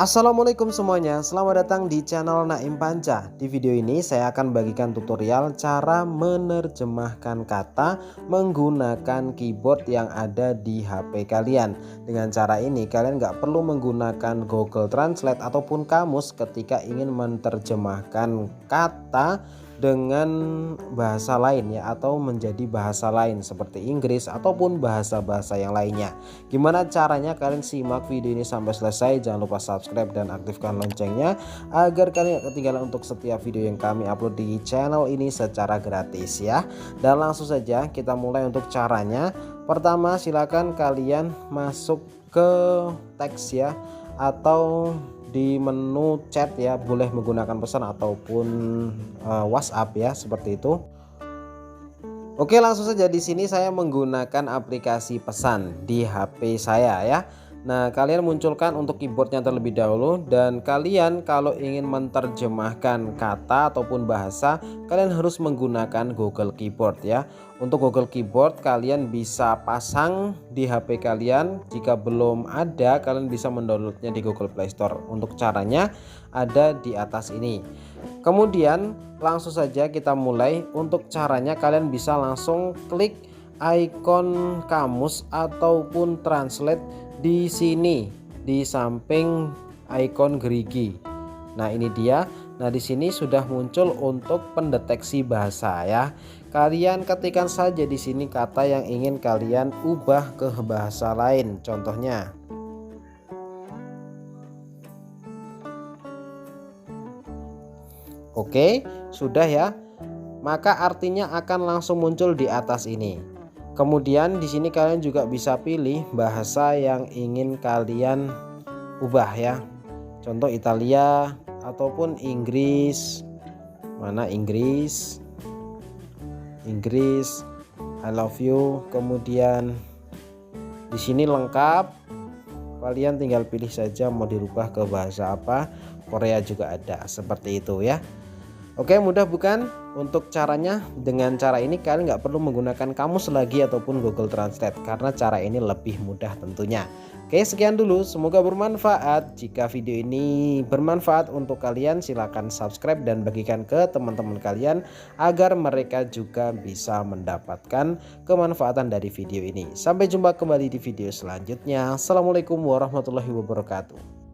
Assalamualaikum semuanya, selamat datang di channel Naim Panca. Di video ini saya akan bagikan tutorial cara menerjemahkan kata menggunakan keyboard yang ada di HP kalian. Dengan cara ini kalian nggak perlu menggunakan Google Translate ataupun kamus ketika ingin menerjemahkan kata dengan bahasa lain ya, atau menjadi bahasa lain seperti Inggris ataupun bahasa-bahasa yang lainnya. Gimana caranya? Kalian simak video ini sampai selesai. Jangan lupa subscribe dan aktifkan loncengnya agar kalian gak ketinggalan untuk setiap video yang kami upload di channel ini secara gratis ya. Dan langsung saja kita mulai untuk caranya. Pertama, silakan kalian masuk ke teks ya, atau di menu chat ya, boleh menggunakan pesan ataupun WhatsApp ya, seperti itu. Oke, langsung saja di sini saya menggunakan aplikasi pesan di HP saya ya. Nah, kalian munculkan untuk keyboardnya terlebih dahulu, dan kalian kalau ingin menerjemahkan kata ataupun bahasa, kalian harus menggunakan Google Keyboard ya. Untuk Google Keyboard kalian bisa pasang di HP kalian. Jika belum ada, kalian bisa mendownloadnya di Google Play Store. Untuk caranya ada di atas ini. Kemudian langsung saja kita mulai. Untuk caranya kalian bisa langsung klik icon kamus ataupun translate di sini di samping icon gerigi. Nah, ini dia. Nah, di sini sudah muncul untuk pendeteksi bahasa ya. Kalian ketikkan saja di sini kata yang ingin kalian ubah ke bahasa lain. Contohnya, oke, sudah ya. Maka artinya akan langsung muncul di atas ini. Kemudian di sini kalian juga bisa pilih bahasa yang ingin kalian ubah ya. Contoh Italia ataupun Inggris. Mana Inggris? Inggris, I love you. Kemudian di sini lengkap. Kalian tinggal pilih saja mau dirubah ke bahasa apa. Korea juga ada, seperti itu ya. Oke, mudah bukan? Untuk caranya, dengan cara ini kalian nggak perlu menggunakan kamus lagi ataupun Google Translate, karena cara ini lebih mudah tentunya. Oke, sekian dulu, semoga bermanfaat. Jika video ini bermanfaat untuk kalian, silahkan subscribe dan bagikan ke teman-teman kalian agar mereka juga bisa mendapatkan kemanfaatan dari video ini. Sampai jumpa kembali di video selanjutnya. Assalamualaikum warahmatullahi wabarakatuh.